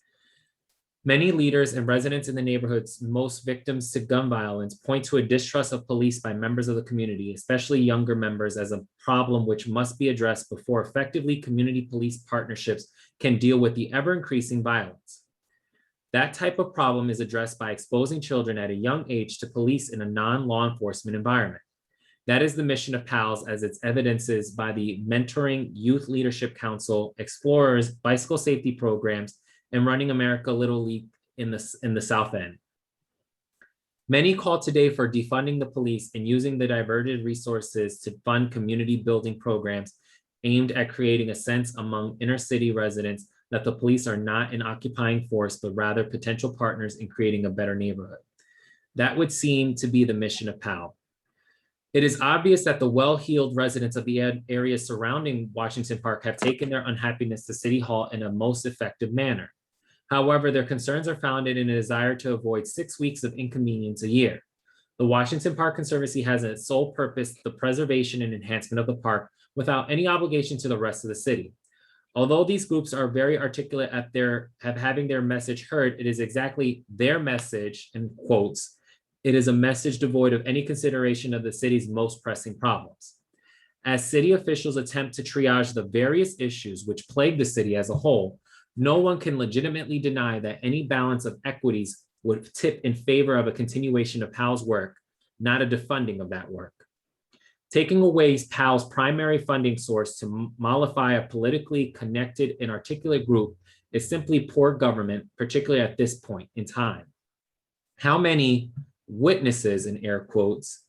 Many leaders and residents in the neighborhoods most victims to gun violence point to a distrust of police by members of the community, especially younger members, as a problem which must be addressed before effectively community police partnerships can deal with the ever-increasing violence. That type of problem is addressed by exposing children at a young age to police in a non-law enforcement environment. That is the mission of PALS, as it's evidences by the Mentoring Youth Leadership Council, Explorers, bicycle safety programs, and Running America Little League in the South End. Many call today for defunding the police and using the diverted resources to fund community building programs aimed at creating a sense among inner city residents that the police are not an occupying force, but rather potential partners in creating a better neighborhood. That would seem to be the mission of PAL. It is obvious that the well-heeled residents of the areas surrounding Washington Park have taken their unhappiness to City Hall in a most effective manner. However, their concerns are founded in a desire to avoid 6 weeks of inconvenience a year. The Washington Park Conservancy has as its sole purpose the preservation and enhancement of the park without any obligation to the rest of the city. Although these groups are very articulate at having their message heard, it is exactly their message, in quotes, it is a message devoid of any consideration of the city's most pressing problems. As city officials attempt to triage the various issues which plague the city as a whole, no one can legitimately deny that any balance of equities would tip in favor of a continuation of PAL's work, not a defunding of that work. Taking away PAL's primary funding source to mollify a politically connected and articulate group is simply poor government, particularly at this point in time. How many witnesses, in air quotes,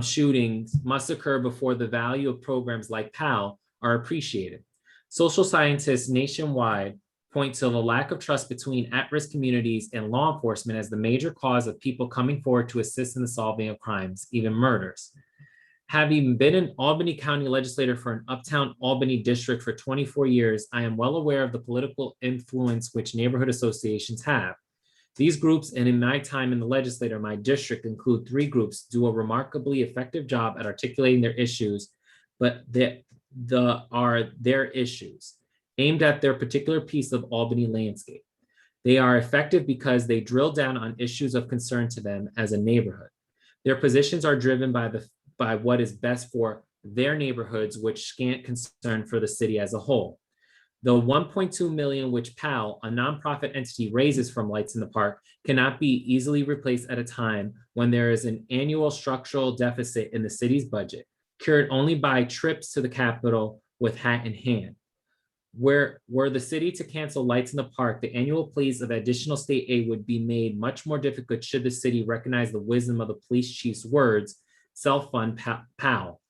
shootings must occur before the value of programs like PAL are appreciated? Social scientists nationwide point to the lack of trust between at-risk communities and law enforcement as the major cause of people coming forward to assist in the solving of crimes, even murders. Having been an Albany County legislator for an uptown Albany district for 24 years, I am well aware of the political influence which neighborhood associations have. These groups, and in my time in the legislature, my district include 3 groups, do a remarkably effective job at articulating their issues, but are their issues aimed at their particular piece of Albany landscape. They are effective because they drill down on issues of concern to them as a neighborhood. Their positions are driven by what is best for their neighborhoods, which scant concern for the city as a whole. The 1.2 million which PAL, a nonprofit entity, raises from Lights in the Park cannot be easily replaced at a time when there is an annual structural deficit in the city's budget, cured only by trips to the Capitol with hat in hand. Were the city to cancel Lights in the Park, the annual pleas of additional state aid would be made much more difficult should the city recognize the wisdom of the police chief's words, self-fund PAL.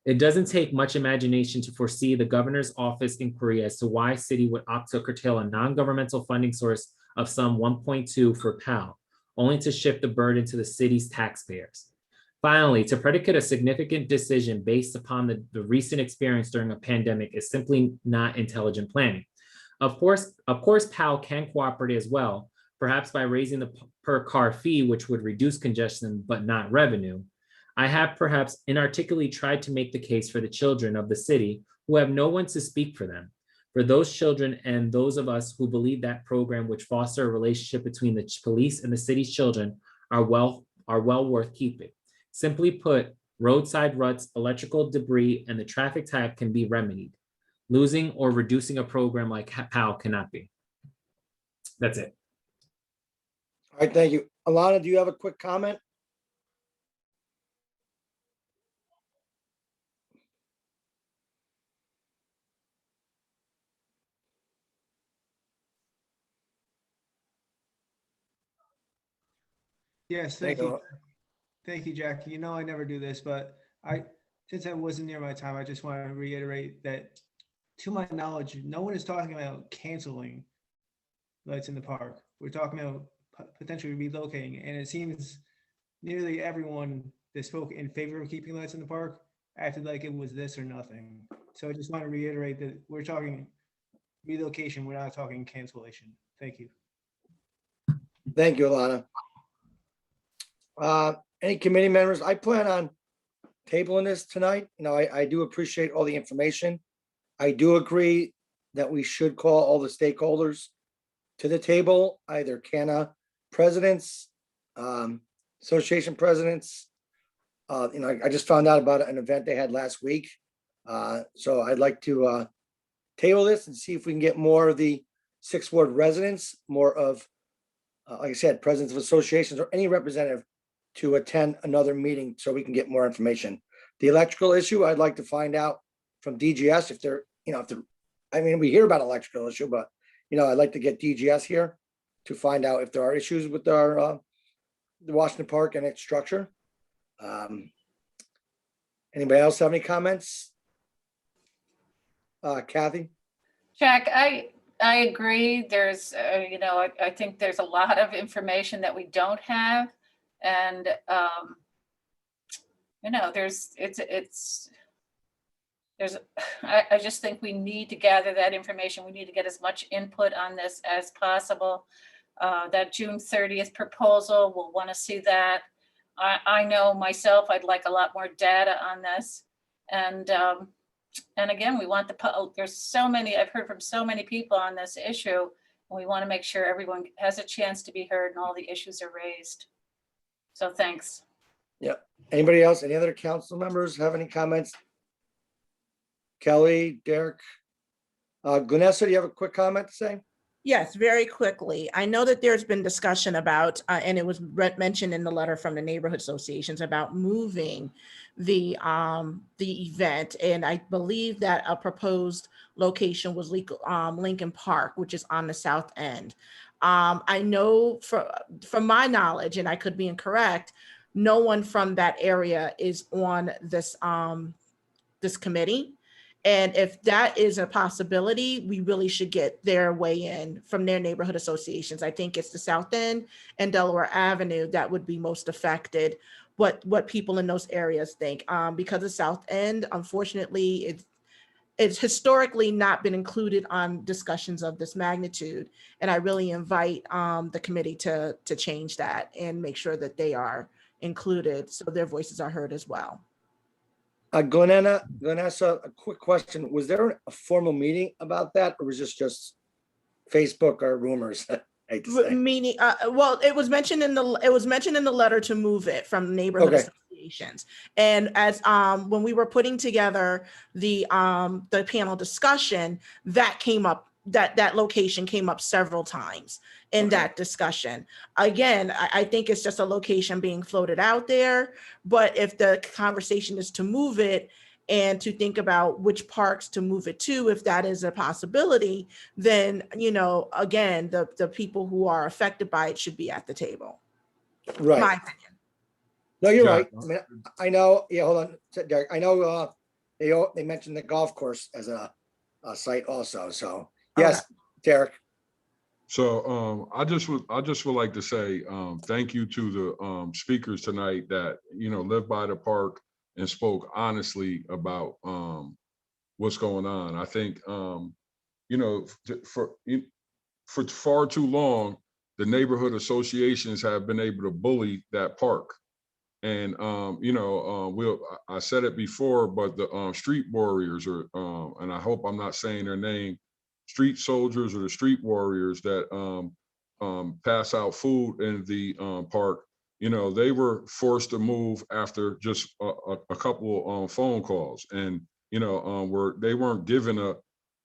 It doesn't take much imagination to foresee the governor's office inquiry as to why city would opt to curtail a non-governmental funding source of some 1.2 for PAL, only to shift the burden to the city's taxpayers. Finally, to predicate a significant decision based upon the recent experience during a pandemic is simply not intelligent planning. Of course, PAL can cooperate as well, perhaps by raising the per car fee, which would reduce congestion but not revenue. I have perhaps inarticulately tried to make the case for the children of the city who have no one to speak for them. For those children and those of us who believe that program which foster a relationship between the police and the city's children are well worth keeping. Simply put, roadside ruts, electrical debris, and the traffic tag can be remedied. Losing or reducing a program like PAL cannot be. That's it. All right, thank you. Alana, do you have a quick comment? Yes, Thank thank you. you. Thank you, Jackie. You know, I never do this, but since I wasn't near my time, I just want to reiterate that to my knowledge, no one is talking about canceling Lights in the Park. We're talking about potentially relocating, and it seems nearly everyone that spoke in favor of keeping Lights in the Park acted like it was this or nothing. So I just want to reiterate that we're talking relocation, we're not talking cancellation. Thank you. Thank you, Alana. Any committee members? I plan on tabling this tonight. You know, I do appreciate all the information. I do agree that we should call all the stakeholders to the table, either CANA presidents, association presidents. You know, I just found out about an event they had last week. So I'd like to table this and see if we can get more of the 6th Ward residents, more of, like I said, presidents of associations or any representative to attend another meeting so we can get more information. The electrical issue, I'd like to find out from DGS if they're, you know, I mean, we hear about electrical issue, but, you know, I'd like to get DGS here to find out if there are issues with our, the Washington Park and its structure. Anybody else have any comments? Kathy? Jack, I agree. There's, you know, I think there's a lot of information that we don't have. And, you know, I just think we need to gather that information. We need to get as much input on this as possible. That June 30th proposal, we'll want to see that. I know myself, I'd like a lot more data on this. And again, we want there's so many, I've heard from so many people on this issue. And we want to make sure everyone has a chance to be heard and all the issues are raised. So thanks. Yeah. Anybody else? Any other council members have any comments? Kelly, Derek, Glenessa, do you have a quick comment to say? Yes, very quickly. I know that there's been discussion about, and it was mentioned in the letter from the neighborhood associations about moving the event. And I believe that a proposed location was Lincoln Park, which is on the south end. I know from my knowledge, and I could be incorrect, no one from that area is on this, this committee. And if that is a possibility, we really should get their way in from their neighborhood associations. I think it's the South End and Delaware Avenue that would be most affected what people in those areas think. Because of South End, unfortunately, it's historically not been included on discussions of this magnitude. And I really invite the committee to change that and make sure that they are included so their voices are heard as well. Glenn, ask a quick question. Was there a formal meeting about that, or was this just Facebook or rumors? I hate to say. Meaning, well, it was mentioned in the letter to move it from neighborhood Okay. associations. And as when we were putting together the panel discussion, that came up, that location came up several times in Okay. that discussion. Again, I think it's just a location being floated out there, but if the conversation is to move it and to think about which parks to move it to, if that is a possibility, then, you know, again, the people who are affected by it should be at the table. Right. My opinion. No, you're Yeah. right. I mean, I know, yeah, hold on, Derek. I know they mentioned the golf course as a site also. So yes, Derek. So I just would like to say thank you to the speakers tonight that, you know, lived by the park and spoke honestly about what's going on. I think you know, for far too long, the neighborhood associations have been able to bully that park. And you know, I said it before, but the street warriors are, and I hope I'm not saying their name, street soldiers or the street warriors that pass out food in the park. You know, they were forced to move after just a couple phone calls, and you know, they weren't given a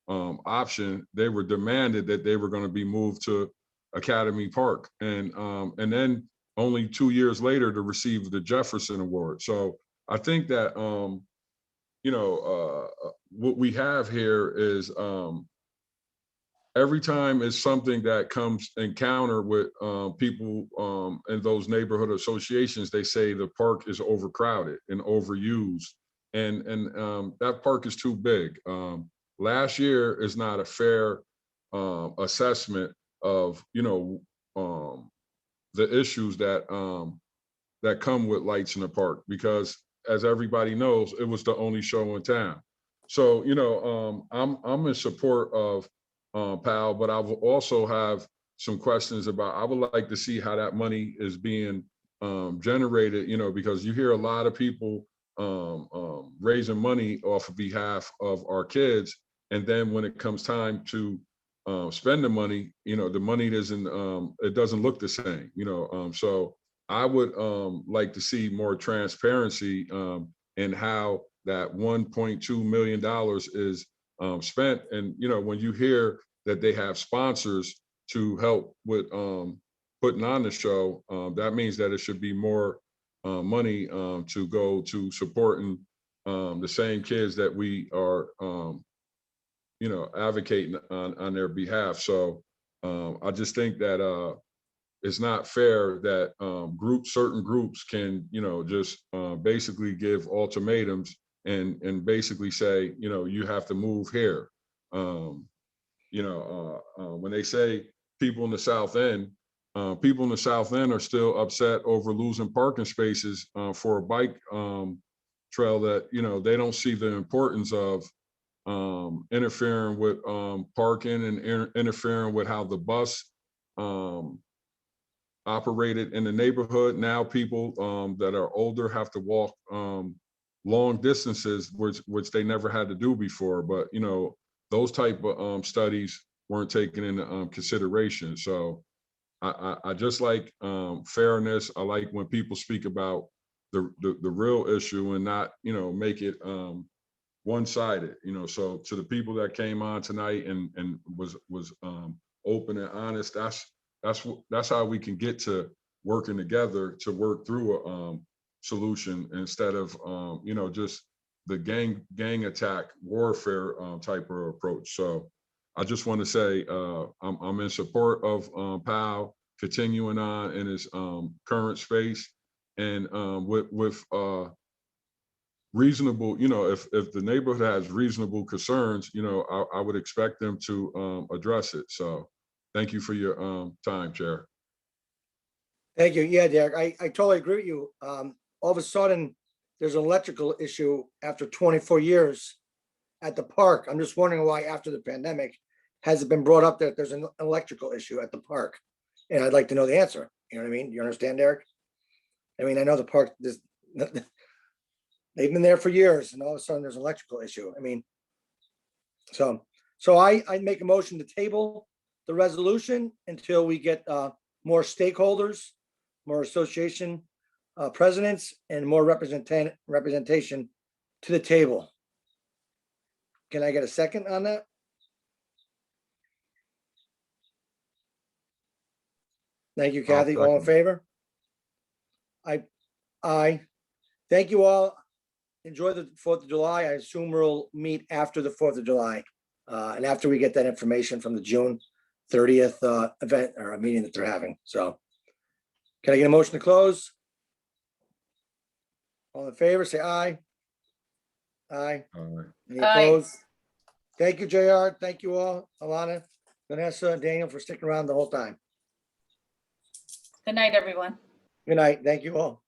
option. They were demanded that they were going to be moved to Academy Park, and then only 2 years later to receive the Jefferson Award. So I think that, you know, what we have here is every time it's something that comes encounter with people in those neighborhood associations, they say the park is overcrowded and overused, and that park is too big. Last year is not a fair assessment of, you know, the issues that that come with lights in the park, because as everybody knows, it was the only show in town. So, you know, I'm in support of PAL, but I will also have some questions about, I would like to see how that money is being generated, you know, because you hear a lot of people raising money off of behalf of our kids. And then when it comes time to spend the money, you know, the money doesn't, it doesn't look the same, you know. So I would like to see more transparency in how that $1.2 million is spent. And, you know, when you hear that they have sponsors to help with putting on the show, that means that it should be more money to go to supporting the same kids that we are, you know, advocating on their behalf. So I just think that it's not fair that certain groups can, you know, just basically give ultimatums and basically say, you know, you have to move here. You know, when they say people in the South End are still upset over losing parking spaces for a bike trail that, you know, they don't see the importance of interfering with parking and interfering with how the bus operated in the neighborhood. Now people that are older have to walk long distances, which they never had to do before. But, you know, those type of studies weren't taken into consideration. So I just like fairness. I like when people speak about the real issue and not, you know, make it one-sided, you know. So to the people that came on tonight and was open and honest, that's how we can get to working together to work through a solution instead of you know, just the gang attack warfare type of approach. So I just want to say I'm in support of PAL continuing on in its current space, and with reasonable, you know, if the neighborhood has reasonable concerns, you know, I would expect them to address it. So thank you for your time, Chair. Thank you. Yeah, Derek, I totally agree with you. all of a sudden, there's an electrical issue after 24 years at the park. I'm just wondering why after the pandemic, has it been brought up that there's an electrical issue at the park? And I'd like to know the answer. You know what I mean? You understand, Derek? I mean, I know the park, they've been there for years and all of a sudden there's an electrical issue. I mean, so I make a motion to table the resolution until we get more stakeholders, more association presidents and more representation to the table. Can I get a second on that? Thank you, Kathy. All in second. favor? Aye. Thank you all. Enjoy the 4th of July. I assume we'll meet after the 4th of July. And after we get that information from the June 30th event or a meeting that they're having. So can I get a motion to close? All in favor, say aye. Aye. All right. Any Aye. opposed? Thank you, JR. Thank you all. Alana, Vanessa, and Daniel for sticking around the whole time. Good night, everyone. Good night. Thank you all.